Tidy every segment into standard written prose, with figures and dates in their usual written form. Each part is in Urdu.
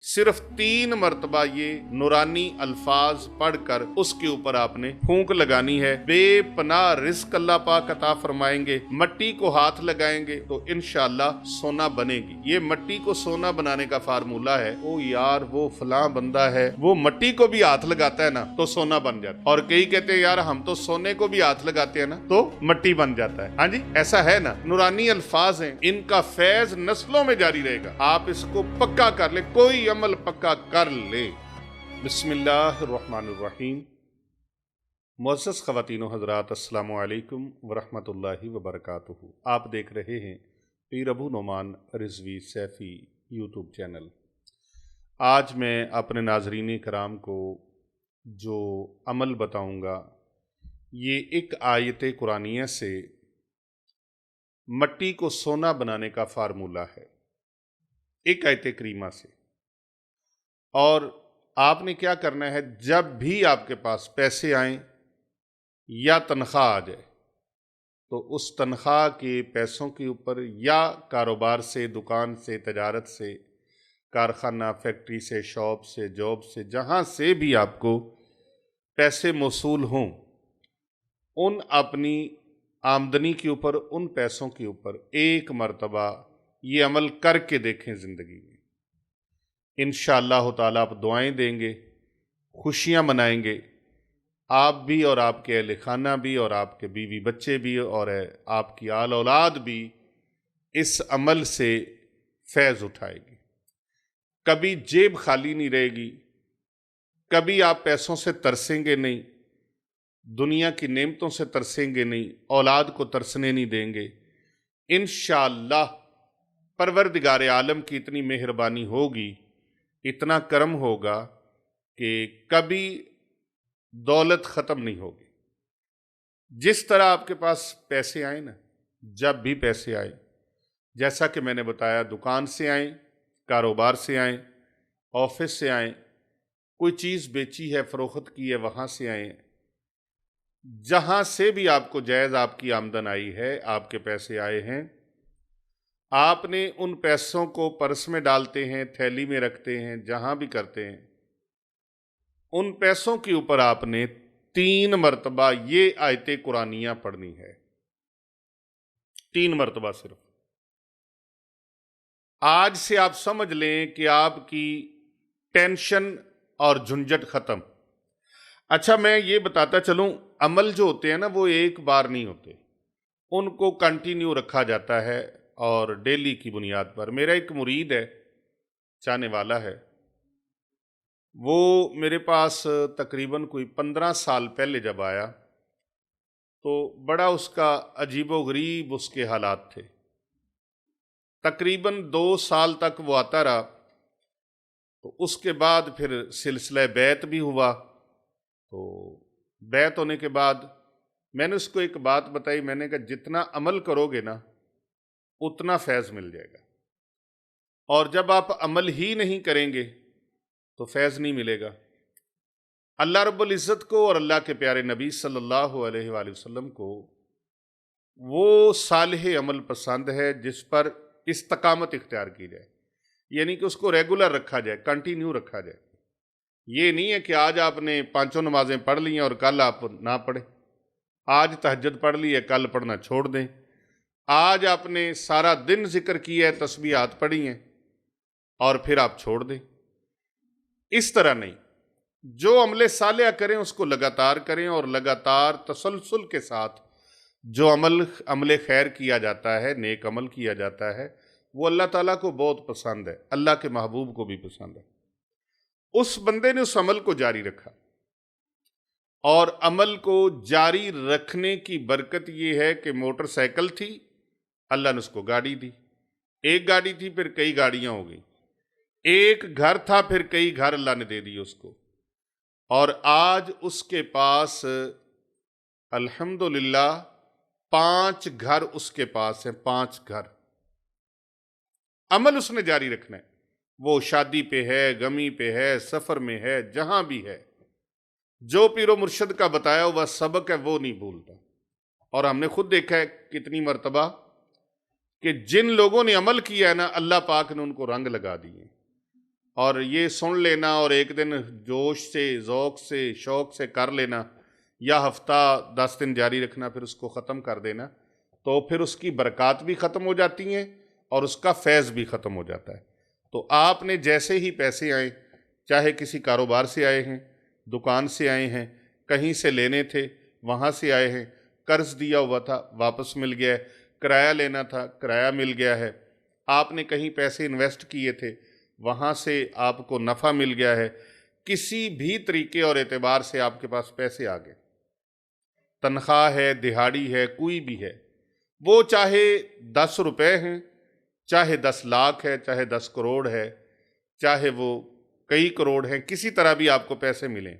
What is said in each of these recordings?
صرف 3 مرتبہ یہ نورانی الفاظ پڑھ کر اس کے اوپر آپ نے پھونک لگانی ہے۔ بے پناہ رزق اللہ پاک عطا فرمائیں گے۔ مٹی کو ہاتھ لگائیں گے تو انشاءاللہ سونا بنے گی۔ یہ مٹی کو سونا بنانے کا فارمولہ ہے۔ او یار وہ فلاں بندہ ہے، وہ مٹی کو بھی ہاتھ لگاتا ہے نا تو سونا بن جاتا ہے، اور کئی کہتے ہیں یار ہم تو سونے کو بھی ہاتھ لگاتے ہیں نا تو مٹی بن جاتا ہے۔ ہاں جی ایسا ہے نا، نورانی الفاظ ہیں، ان کا فیض نسلوں میں جاری رہے گا۔ آپ اس کو پکا کر لیں، کوئی عمل پکا کر لے۔ بسم اللہ الرحمن الرحیم۔ معزز خواتین و حضرات، السلام علیکم ورحمۃ اللہ وبرکاتہ۔ آپ دیکھ رہے ہیں پیر ابو نعمان رضوی سیفی یوٹیوب چینل۔ آج میں اپنے ناظرین کرام کو جو عمل بتاؤں گا یہ ایک آیت قرآنیہ سے مٹی کو سونا بنانے کا فارمولہ ہے، ایک آیت کریمہ سے۔ اور آپ نے کیا کرنا ہے، جب بھی آپ کے پاس پیسے آئیں یا تنخواہ آ جائے تو اس تنخواہ کے پیسوں کے اوپر یا کاروبار سے، دکان سے، تجارت سے، کارخانہ، فیکٹری سے، شاپ سے، جاب سے، جہاں سے بھی آپ کو پیسے موصول ہوں، ان اپنی آمدنی کے اوپر، ان پیسوں کے اوپر ایک مرتبہ یہ عمل کر کے دیکھیں زندگی میں۔ انشاءاللہ تعالیٰ آپ دعائیں دیں گے، خوشیاں منائیں گے، آپ بھی اور آپ کے اہل خانہ بھی اور آپ کے بیوی بچے بھی اور آپ کی آل اولاد بھی اس عمل سے فیض اٹھائے گی۔ کبھی جیب خالی نہیں رہے گی، کبھی آپ پیسوں سے ترسیں گے نہیں، دنیا کی نعمتوں سے ترسیں گے نہیں، اولاد کو ترسنے نہیں دیں گے۔ انشاءاللہ پروردگار عالم کی اتنی مہربانی ہوگی، اتنا کرم ہوگا کہ کبھی دولت ختم نہیں ہوگی۔ جس طرح آپ کے پاس پیسے آئیں نا، جب بھی پیسے آئیں، جیسا کہ میں نے بتایا، دکان سے آئیں، کاروبار سے آئیں، آفس سے آئیں، کوئی چیز بیچی ہے، فروخت کی ہے، وہاں سے آئیں، جہاں سے بھی آپ کو جائز آپ کی آمدن آئی ہے، آپ کے پیسے آئے ہیں، آپ نے ان پیسوں کو پرس میں ڈالتے ہیں، تھیلی میں رکھتے ہیں، جہاں بھی کرتے ہیں، ان پیسوں کے اوپر آپ نے 3 مرتبہ یہ آیت قرآنیہ پڑھنی ہے، 3 مرتبہ صرف۔ آج سے آپ سمجھ لیں کہ آپ کی ٹینشن اور جھنجھٹ ختم۔ اچھا میں یہ بتاتا چلوں، عمل جو ہوتے ہیں نا وہ ایک بار نہیں ہوتے، ان کو کنٹینیو رکھا جاتا ہے اور ڈیلی کی بنیاد پر۔ میرا ایک مرید ہے، چاہنے والا ہے، وہ میرے پاس تقریباً کوئی 15 سال پہلے جب آیا تو بڑا اس کا عجیب و غریب اس کے حالات تھے۔ تقریباً 2 سال تک وہ آتا رہا، تو اس کے بعد پھر سلسلہ بیعت بھی ہوا۔ تو بیعت ہونے کے بعد میں نے اس کو ایک بات بتائی، میں نے کہا جتنا عمل کرو گے نا اتنا فیض مل جائے گا، اور جب آپ عمل ہی نہیں کریں گے تو فیض نہیں ملے گا۔ اللہ رب العزت کو اور اللہ کے پیارے نبی صلی اللہ علیہ وآلہ وسلم کو وہ صالح عمل پسند ہے جس پر استقامت اختیار کی جائے، یعنی کہ اس کو ریگولر رکھا جائے، کنٹینیو رکھا جائے۔ یہ نہیں ہے کہ آج آپ نے 5 نمازیں پڑھ لی ہیں اور کل آپ نہ پڑھیں، آج تہجد پڑھ لی ہے کل پڑھنا چھوڑ دیں، آج آپ نے سارا دن ذکر کیا ہے، تسبیحات پڑھی ہیں اور پھر آپ چھوڑ دیں۔ اس طرح نہیں، جو عمل صالح کریں اس کو لگاتار کریں، اور لگاتار تسلسل کے ساتھ جو عمل خیر کیا جاتا ہے، نیک عمل کیا جاتا ہے، وہ اللہ تعالیٰ کو بہت پسند ہے، اللہ کے محبوب کو بھی پسند ہے۔ اس بندے نے اس عمل کو جاری رکھا، اور عمل کو جاری رکھنے کی برکت یہ ہے کہ موٹر سائیکل تھی، اللہ نے اس کو گاڑی دی، ایک گاڑی تھی پھر کئی گاڑیاں ہو گئیں، ایک گھر تھا پھر کئی گھر اللہ نے دے دی اس کو، اور آج اس کے پاس الحمدللہ 5 گھر اس کے پاس ہیں، 5 گھر۔ عمل اس نے جاری رکھنا ہے، وہ شادی پہ ہے، غمی پہ ہے، سفر میں ہے، جہاں بھی ہے، جو پیر و مرشد کا بتایا ہوا سبق ہے وہ نہیں بھولتا۔ اور ہم نے خود دیکھا ہے کتنی مرتبہ کہ جن لوگوں نے عمل کیا ہے نا، اللہ پاک نے ان کو رنگ لگا دیے، اور یہ سن لینا اور ایک دن جوش سے ذوق سے شوق سے کر لینا، یا ہفتہ 10 دن جاری رکھنا پھر اس کو ختم کر دینا، تو پھر اس کی برکات بھی ختم ہو جاتی ہیں اور اس کا فیض بھی ختم ہو جاتا ہے۔ تو آپ نے جیسے ہی پیسے آئیں، چاہے کسی کاروبار سے آئے ہیں، دکان سے آئے ہیں، کہیں سے لینے تھے وہاں سے آئے ہیں، قرض دیا ہوا تھا واپس مل گیا ہے، کرایہ لینا تھا کرایہ مل گیا ہے، آپ نے کہیں پیسے انویسٹ کیے تھے وہاں سے آپ کو نفع مل گیا ہے، کسی بھی طریقے اور اعتبار سے آپ کے پاس پیسے آ گئے، تنخواہ ہے، دہاڑی ہے، کوئی بھی ہے، وہ چاہے 10 روپے ہیں، چاہے 10 لاکھ ہے، چاہے 10 کروڑ ہے، چاہے وہ کئی کروڑ ہیں، کسی طرح بھی آپ کو پیسے ملیں،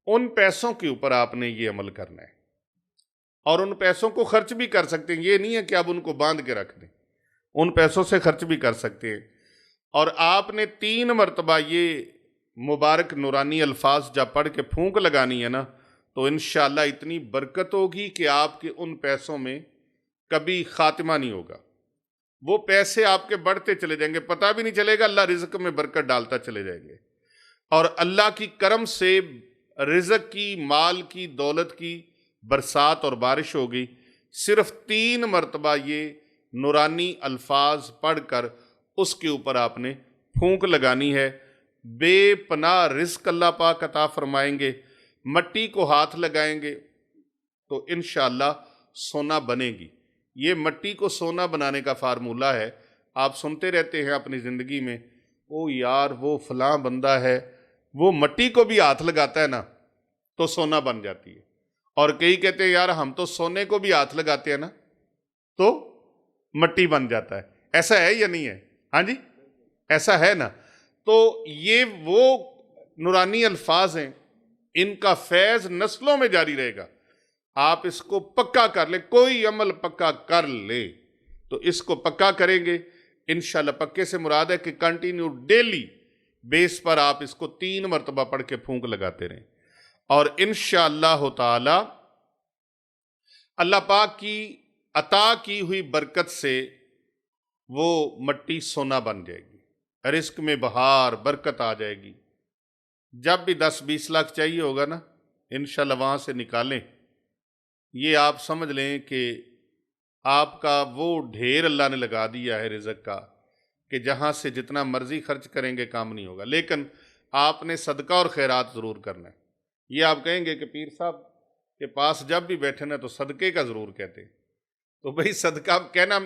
ان پیسوں کے اوپر آپ نے یہ عمل کرنا ہے، اور ان پیسوں کو خرچ بھی کر سکتے ہیں، یہ نہیں ہے کہ آپ ان کو باندھ کے رکھ دیں، ان پیسوں سے خرچ بھی کر سکتے ہیں۔ اور آپ نے 3 مرتبہ یہ مبارک نورانی الفاظ جب پڑھ کے پھونک لگانی ہے نا، تو انشاءاللہ اتنی برکت ہوگی کہ آپ کے ان پیسوں میں کبھی خاتمہ نہیں ہوگا، وہ پیسے آپ کے بڑھتے چلے جائیں گے، پتہ بھی نہیں چلے گا، اللہ رزق میں برکت ڈالتا چلے جائیں گے، اور اللہ کی کرم سے رزق کی، مال کی، دولت کی برسات اور بارش ہوگی۔ صرف 3 مرتبہ یہ نورانی الفاظ پڑھ کر اس کے اوپر آپ نے پھونک لگانی ہے، بے پناہ رزق اللہ پاک عطا فرمائیں گے، مٹی کو ہاتھ لگائیں گے تو انشاءاللہ سونا بنے گی۔ یہ مٹی کو سونا بنانے کا فارمولہ ہے، آپ سنتے رہتے ہیں اپنی زندگی میں، او یار وہ فلاں بندہ ہے، وہ مٹی کو بھی ہاتھ لگاتا ہے نا تو سونا بن جاتی ہے، اور کئی کہتے ہیں یار ہم تو سونے کو بھی ہاتھ لگاتے ہیں نا تو مٹی بن جاتا ہے، ایسا ہے یا نہیں ہے؟ ہاں جی، ایسا ہے نا۔ تو یہ وہ نورانی الفاظ ہیں، ان کا فیض نسلوں میں جاری رہے گا، آپ اس کو پکا کر لیں، کوئی عمل پکا کر لے تو اس کو پکا کریں گے انشاءاللہ۔ پکے سے مراد ہے کہ کنٹینیو ڈیلی بیس پر آپ اس کو 3 مرتبہ پڑھ کے پھونک لگاتے رہیں، اور انشاءاللہ تعالی اللہ پاک کی عطا کی ہوئی برکت سے وہ مٹی سونا بن جائے گی، رزق میں بہار برکت آ جائے گی۔ جب بھی 10-20 لاکھ چاہیے ہوگا نا انشاءاللہ وہاں سے نکالیں، یہ آپ سمجھ لیں کہ آپ کا وہ ڈھیر اللہ نے لگا دیا ہے رزق کا کہ جہاں سے جتنا مرضی خرچ کریں گے کام نہیں ہوگا، لیکن آپ نے صدقہ اور خیرات ضرور کرنا ہے۔ یہ آپ کہیں گے کہ پیر صاحب کے پاس جب بھی بیٹھے نا تو صدقے کا ضرور کہتے ہیں، تو بھئی صدقہ کہنا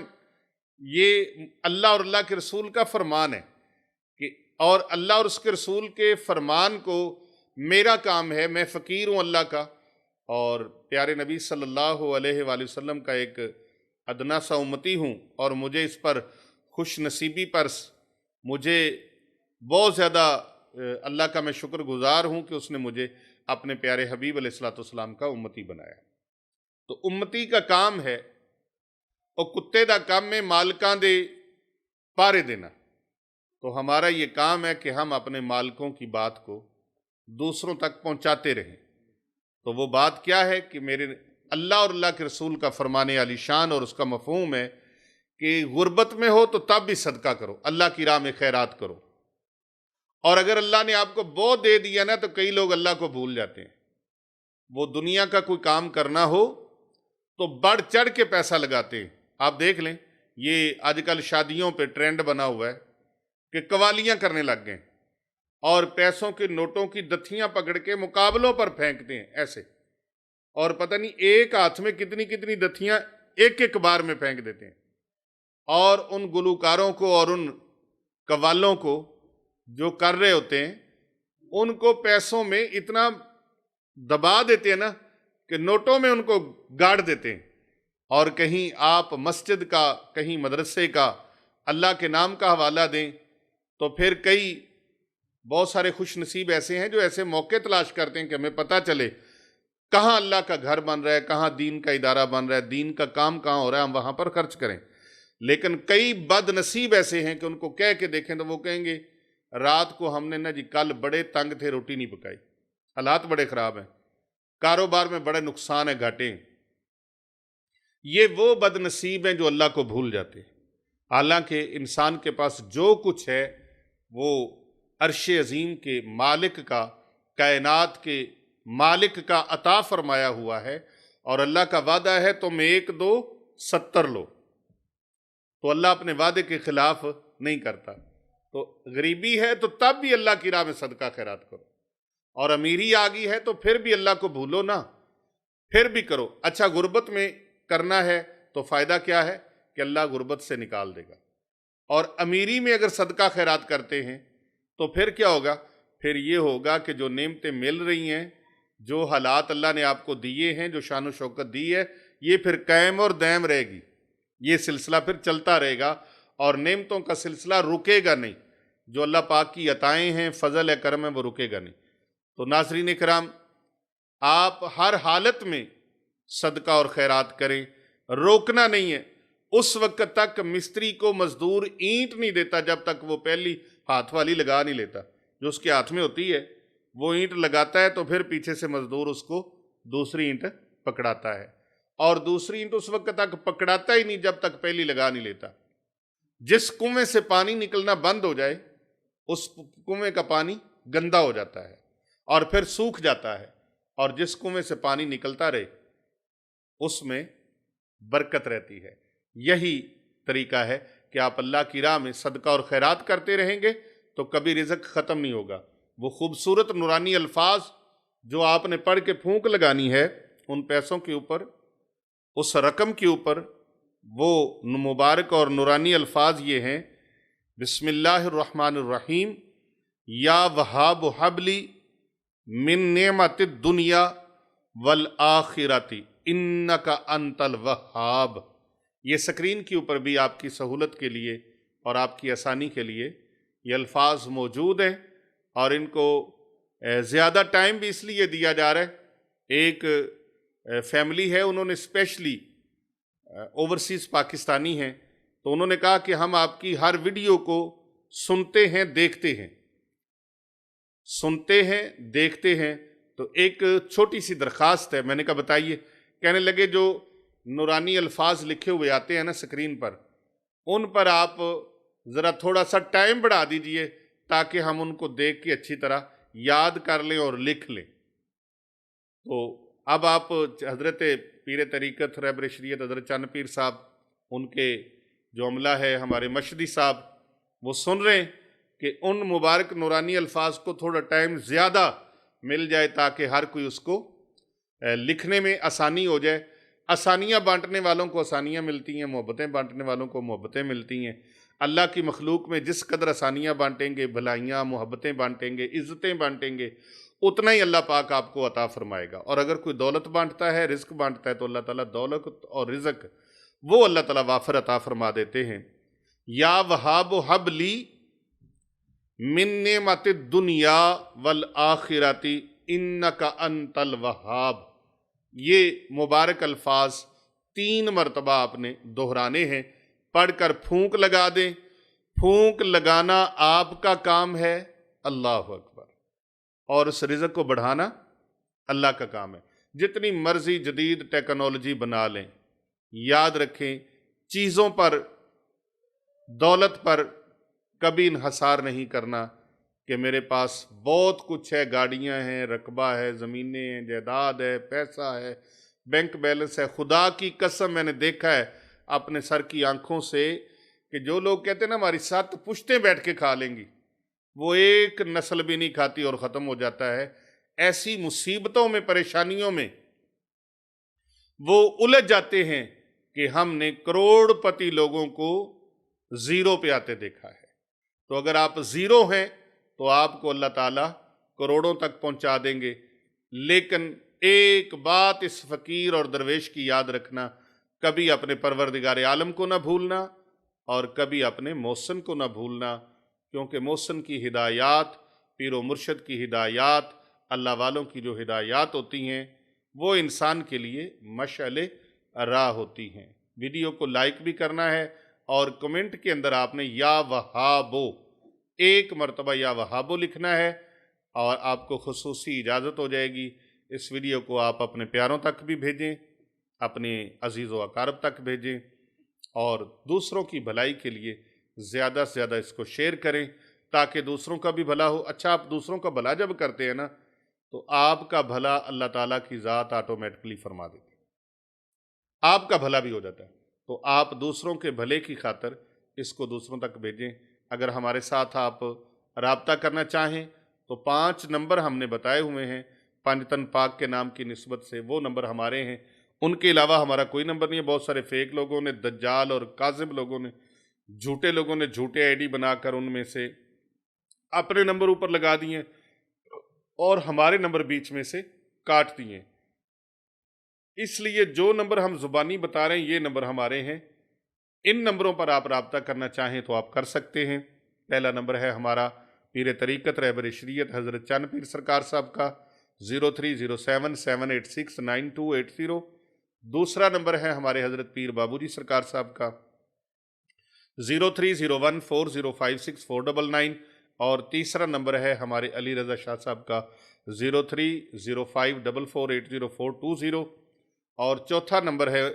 یہ اللہ اور اللہ کے رسول کا فرمان ہے، کہ اور اللہ اور اس کے رسول کے فرمان کو میرا کام ہے، میں فقیر ہوں اللہ کا، اور پیارے نبی صلی اللہ علیہ وآلہ وسلم کا ایک ادنا سا امتی ہوں، اور مجھے اس پر خوش نصیبی پر مجھے بہت زیادہ اللہ کا میں شکر گزار ہوں کہ اس نے مجھے اپنے پیارے حبیب علیہ الصلوۃ والسلام کا امتی بنایا۔ تو امتی کا کام ہے اور کتے دا کام میں مالکاں دے پارے دینا، تو ہمارا یہ کام ہے کہ ہم اپنے مالکوں کی بات کو دوسروں تک پہنچاتے رہیں۔ تو وہ بات کیا ہے کہ میرے اللہ اور اللہ کے رسول کا فرمان علی شان اور اس کا مفہوم ہے کہ غربت میں ہو تو تب بھی صدقہ کرو، اللہ کی راہ میں خیرات کرو، اور اگر اللہ نے آپ کو بہت دے دیا نا تو کئی لوگ اللہ کو بھول جاتے ہیں، وہ دنیا کا کوئی کام کرنا ہو تو بڑھ چڑھ کے پیسہ لگاتے ہیں۔ آپ دیکھ لیں یہ آج کل شادیوں پہ ٹرینڈ بنا ہوا ہے کہ قوالیاں کرنے لگ گئے اور پیسوں کے نوٹوں کی دتھیاں پکڑ کے مقابلوں پر پھینکتے ہیں ایسے، اور پتہ نہیں ایک ہاتھ میں کتنی کتنی دتھیاں ایک ایک بار میں پھینک دیتے ہیں، اور ان گلوکاروں کو اور ان قوالوں کو جو کر رہے ہوتے ہیں ان کو پیسوں میں اتنا دبا دیتے ہیں نا کہ نوٹوں میں ان کو گاڑ دیتے ہیں، اور کہیں آپ مسجد کا کہیں مدرسے کا اللہ کے نام کا حوالہ دیں تو پھر کئی بہت سارے خوش نصیب ایسے ہیں جو ایسے موقع تلاش کرتے ہیں کہ ہمیں پتہ چلے کہاں اللہ کا گھر بن رہا ہے، کہاں دین کا ادارہ بن رہا ہے، دین کا کام کہاں ہو رہا ہے، ہم وہاں پر خرچ کریں۔ لیکن کئی بد نصیب ایسے ہیں کہ ان کو کہہ کے دیکھیں تو وہ کہیں گے رات کو ہم نے نا جی کل بڑے تنگ تھے روٹی نہیں پکائی، حالات بڑے خراب ہیں، کاروبار میں بڑے نقصان ہے، گھاٹے ہیں۔ یہ وہ بد نصیب ہیں جو اللہ کو بھول جاتے ہیں، حالانکہ انسان کے پاس جو کچھ ہے وہ عرش عظیم کے مالک کا، کائنات کے مالک کا عطا فرمایا ہوا ہے، اور اللہ کا وعدہ ہے تم 1 2 70 لو، تو اللہ اپنے وعدے کے خلاف نہیں کرتا۔ تو غریبی ہے تو تب بھی اللہ کی راہ میں صدقہ خیرات کرو، اور امیری آ گئی ہے تو پھر بھی اللہ کو بھولو نا، پھر بھی کرو۔ اچھا غربت میں کرنا ہے تو فائدہ کیا ہے کہ اللہ غربت سے نکال دے گا، اور امیری میں اگر صدقہ خیرات کرتے ہیں تو پھر کیا ہوگا؟ پھر یہ ہوگا کہ جو نعمتیں مل رہی ہیں، جو حالات اللہ نے آپ کو دیے ہیں، جو شان و شوکت دی ہے، یہ پھر قائم اور دائم رہے گی، یہ سلسلہ پھر چلتا رہے گا، اور نعمتوں کا سلسلہ رکے گا نہیں۔ جو اللہ پاک کی عطائیں ہیں، فضل ہے، کرم ہے، وہ رکے گا نہیں۔ تو ناظرین کرام، آپ ہر حالت میں صدقہ اور خیرات کریں، روکنا نہیں ہے۔ اس وقت تک مستری کو مزدور اینٹ نہیں دیتا جب تک وہ پہلی ہاتھ والی لگا نہیں لیتا، جو اس کے ہاتھ میں ہوتی ہے وہ اینٹ لگاتا ہے، تو پھر پیچھے سے مزدور اس کو دوسری اینٹ پکڑاتا ہے، اور دوسری اینٹ اس وقت تک پکڑاتا ہی نہیں جب تک پہلی لگا نہیں لیتا۔ جس کنویں سے پانی نکلنا بند ہو جائے، اس کنویں کا پانی گندا ہو جاتا ہے اور پھر سوکھ جاتا ہے، اور جس کنویں سے پانی نکلتا رہے اس میں برکت رہتی ہے۔ یہی طریقہ ہے کہ آپ اللہ کی راہ میں صدقہ اور خیرات کرتے رہیں گے تو کبھی رزق ختم نہیں ہوگا۔ وہ خوبصورت نورانی الفاظ جو آپ نے پڑھ کے پھونک لگانی ہے ان پیسوں کے اوپر، اس رقم کے اوپر، وہ مبارک اور نورانی الفاظ یہ ہیں: بسم اللہ الرحمن الرحیم، یا وہاب حبلی من نعمت الدنیا والآخرۃ انک انت الوہاب۔ یہ سکرین کے اوپر بھی آپ کی سہولت کے لیے اور آپ کی آسانی کے لیے یہ الفاظ موجود ہیں، اور ان کو زیادہ ٹائم بھی اس لیے دیا جا رہا ہے۔ ایک فیملی ہے، انہوں نے اسپیشلی اوورسیز پاکستانی ہیں، تو انہوں نے کہا کہ ہم آپ کی ہر ویڈیو کو سنتے ہیں، دیکھتے ہیں، سنتے ہیں، دیکھتے ہیں۔ تو ایک چھوٹی سی درخواست ہے، میں نے کہا بتائیے۔ کہنے لگے جو نورانی الفاظ لکھے ہوئے آتے ہیں نا سکرین پر، ان پر آپ ذرا تھوڑا سا ٹائم بڑھا دیجئے تاکہ ہم ان کو دیکھ کے اچھی طرح یاد کر لیں اور لکھ لیں۔ تو اب آپ حضرت پیر طریقت رہبر شریعت حضرت چند پیر صاحب، ان کے جو عملہ ہے ہمارے مشدی صاحب، وہ سن رہے ہیں کہ ان مبارک نورانی الفاظ کو تھوڑا ٹائم زیادہ مل جائے تاکہ ہر کوئی اس کو لکھنے میں آسانی ہو جائے۔ آسانیاں بانٹنے والوں کو آسانیاں ملتی ہیں، محبتیں بانٹنے والوں کو محبتیں ملتی ہیں۔ اللہ کی مخلوق میں جس قدر آسانیاں بانٹیں گے، بھلائیاں، محبتیں بانٹیں گے، عزتیں بانٹیں گے، اتنا ہی اللہ پاک آپ کو عطا فرمائے گا۔ اور اگر کوئی دولت بانٹتا ہے، رزق بانٹتا ہے، تو اللہ تعالیٰ دولت اور رزق وہ اللہ تعالیٰ وافر عطا فرما دیتے ہیں۔ یا وہاب حب لی من نعمت الدنیا والآخرۃ انک انت الوہاب۔ یہ مبارک الفاظ 3 مرتبہ آپ نے دہرانے ہیں، پڑھ کر پھونک لگا دیں۔ پھونک لگانا آپ کا کام ہے، اللہ اکبر، اور اس رزق کو بڑھانا اللہ کا کام ہے۔ جتنی مرضی جدید ٹیکنالوجی بنا لیں، یاد رکھیں چیزوں پر، دولت پر کبھی انحصار نہیں کرنا کہ میرے پاس بہت کچھ ہے، گاڑیاں ہیں، رقبہ ہے، زمینیں ہیں، جائیداد ہے، پیسہ ہے، بینک بیلنس ہے۔ خدا کی قسم میں نے دیکھا ہے اپنے سر کی آنکھوں سے کہ جو لوگ کہتے ہیں نا ہماری 7 پشتیں بیٹھ کے کھا لیں گی، وہ ایک نسل بھی نہیں کھاتی اور ختم ہو جاتا ہے۔ ایسی مصیبتوں میں، پریشانیوں میں وہ الجھ جاتے ہیں کہ ہم نے کروڑ پتی لوگوں کو زیرو پہ آتے دیکھا ہے۔ تو اگر آپ زیرو ہیں تو آپ کو اللہ تعالیٰ کروڑوں تک پہنچا دیں گے۔ لیکن ایک بات اس فقیر اور درویش کی یاد رکھنا، کبھی اپنے پروردگار عالم کو نہ بھولنا اور کبھی اپنے محسن کو نہ بھولنا، کیونکہ محسن کی ہدایات، پیر و مرشد کی ہدایات، اللہ والوں کی جو ہدایات ہوتی ہیں وہ انسان کے لیے مشعل راہ ہوتی ہیں۔ ویڈیو کو لائک بھی کرنا ہے اور کمنٹ کے اندر آپ نے یا وہابو، 1 مرتبہ یا وہابو لکھنا ہے، اور آپ کو خصوصی اجازت ہو جائے گی۔ اس ویڈیو کو آپ اپنے پیاروں تک بھی بھیجیں، اپنے عزیز و اقارب تک بھیجیں، اور دوسروں کی بھلائی کے لیے زیادہ سے زیادہ اس کو شیئر کریں تاکہ دوسروں کا بھی بھلا ہو۔ اچھا، آپ دوسروں کا بھلا جب کرتے ہیں نا تو آپ کا بھلا اللہ تعالیٰ کی ذات آٹومیٹکلی فرما دیتی ہے، آپ کا بھلا بھی ہو جاتا ہے۔ تو آپ دوسروں کے بھلے کی خاطر اس کو دوسروں تک بھیجیں۔ اگر ہمارے ساتھ آپ رابطہ کرنا چاہیں تو 5 نمبر ہم نے بتائے ہوئے ہیں پنجتن پاک کے نام کی نسبت سے، وہ نمبر ہمارے ہیں۔ ان کے علاوہ ہمارا کوئی نمبر نہیں ہے۔ بہت سارے فیک لوگوں نے، دجال اور کاذب لوگوں نے، جھوٹے لوگوں نے جھوٹے آئی ڈی بنا کر ان میں سے اپنے نمبر اوپر لگا دیے اور ہمارے نمبر بیچ میں سے کاٹ دیے۔ اس لیے جو نمبر ہم زبانی بتا رہے ہیں یہ نمبر ہمارے ہیں۔ ان نمبروں پر آپ رابطہ کرنا چاہیں تو آپ کر سکتے ہیں۔ پہلا نمبر ہے ہمارا پیر طریقت رہبر شریعت حضرت چند پیر سرکار صاحب کا 0307786980۔ دوسرا نمبر ہے ہمارے حضرت پیر بابو جی سرکار صاحب کا 0301405649، اور تیسرا نمبر ہے ہمارے علی رضا شاہ صاحب کا 0305448042، اور چوتھا نمبر ہے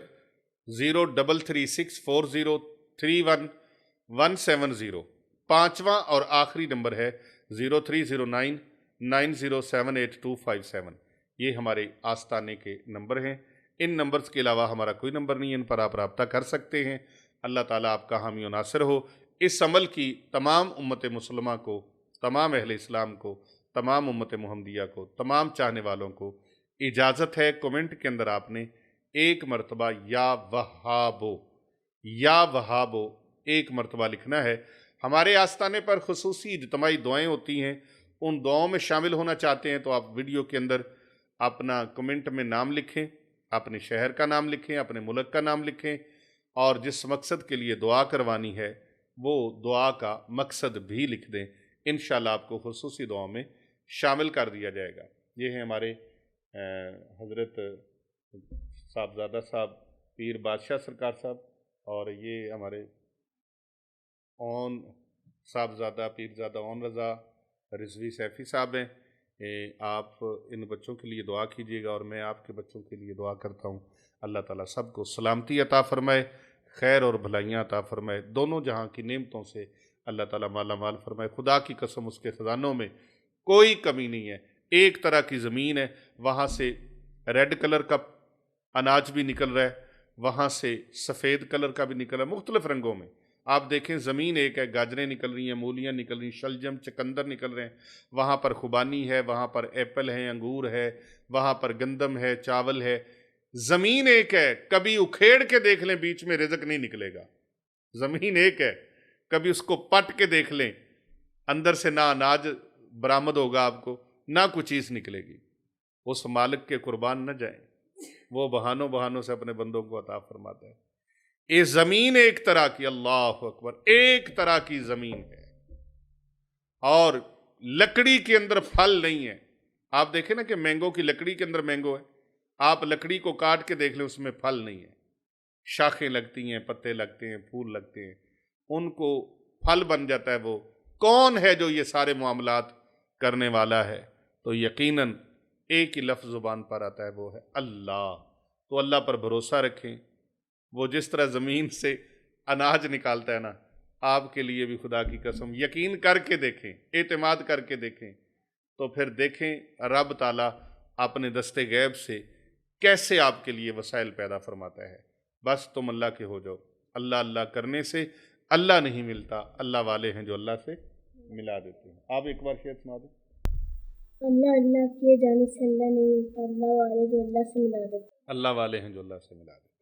0336403170۔ پانچواں اور آخری نمبر ہے 0309907827۔ یہ ہمارے آستانے کے نمبر ہیں۔ ان نمبرز کے علاوہ ہمارا کوئی نمبر نہیں ہے، ان پر آپ رابطہ کر سکتے ہیں۔ اللہ تعالیٰ آپ کا حامی و ناصر ہو۔ اس عمل کی تمام امت مسلمہ کو، تمام اہل اسلام کو، تمام امت محمدیہ کو، تمام چاہنے والوں کو اجازت ہے کومنٹ کے اندر آپ نے 1 مرتبہ یا وہابو 1 مرتبہ لکھنا ہے۔ ہمارے آستانے پر خصوصی اجتماعی دعائیں ہوتی ہیں، ان دعاؤں میں شامل ہونا چاہتے ہیں تو آپ ویڈیو کے اندر اپنا کمنٹ میں نام لکھیں، اپنے شہر کا نام لکھیں، اپنے ملک کا نام لکھیں، اور جس مقصد کے لیے دعا کروانی ہے وہ دعا کا مقصد بھی لکھ دیں۔ انشاءاللہ آپ کو خصوصی دعاؤں میں شامل کر دیا جائے گا۔ یہ ہیں ہمارے حضرت صاحبزادہ صاحب پیر بادشاہ سرکار صاحب، اور یہ ہمارے اون صاحبزادہ پیرزادہ اون رضا رضوی سیفی صاحب ہیں۔ آپ ان بچوں کے لیے دعا کیجیے گا اور میں آپ کے بچوں کے لیے دعا کرتا ہوں۔ اللہ تعالیٰ سب کو سلامتی عطا فرمائے، خیر اور بھلائیاں عطا فرمائے، دونوں جہاں کی نعمتوں سے اللہ تعالیٰ مالا مال فرمائے۔ خدا کی قسم اس کے خزانوں میں کوئی کمی نہیں ہے۔ ایک طرح کی زمین ہے، وہاں سے ریڈ کلر کا اناج بھی نکل رہا ہے، وہاں سے سفید کلر کا بھی نکل رہا ہے، مختلف رنگوں میں۔ آپ دیکھیں زمین ایک ہے، گاجریں نکل رہی ہیں، مولیاں نکل رہی ہیں، شلجم چکندر نکل رہے ہیں، وہاں پر خوبانی ہے، وہاں پر ایپل ہے، انگور ہے، وہاں پر گندم ہے، چاول ہے۔ زمین ایک ہے، کبھی اکھیڑ کے دیکھ لیں بیچ میں رزق نہیں نکلے گا۔ زمین ایک ہے، کبھی اس کو پٹ کے دیکھ لیں، اندر سے نہ اناج برآمد ہوگا آپ کو، نہ کوئی چیز نکلے گی۔ اس مالک کے قربان نہ جائیں، وہ بہانوں سے اپنے بندوں کو عطا فرماتا ہے۔ یہ زمین ایک طرح کی، اللہ اکبر، ایک طرح کی زمین ہے، اور لکڑی کے اندر پھل نہیں ہے۔ آپ دیکھیں نا کہ مینگو کی لکڑی کے اندر مینگو ہے، آپ لکڑی کو کاٹ کے دیکھ لیں، اس میں پھل نہیں ہے، شاخیں لگتی ہیں، پتے لگتے ہیں، پھول لگتے ہیں، ان کو پھل بن جاتا ہے۔ وہ کون ہے جو یہ سارے معاملات کرنے والا ہے؟ تو یقیناً ایک ہی لفظ زبان پر آتا ہے، وہ ہے اللہ۔ تو اللہ پر بھروسہ رکھیں، وہ جس طرح زمین سے اناج نکالتا ہے نا، آپ کے لیے بھی خدا کی قسم یقین کر کے دیکھیں، اعتماد کر کے دیکھیں، تو پھر دیکھیں رب تعالیٰ اپنے دستے غیب سے کیسے آپ کے لیے وسائل پیدا فرماتا ہے۔ بس تم اللہ کے ہو جاؤ۔ اللہ اللہ کرنے سے اللہ نہیں ملتا، اللہ والے ہیں جو اللہ سے ملا دیتے ہیں۔ آپ ایک بار شاید سنا دیں۔ اللہ اللہ کیے جانے سے اللہ نہیں ملتا، اللہ والے جو اللہ سے ملا دیتے ہیں۔ اللہ والے ہیں جو اللہ سے ملا دیتے ہیں۔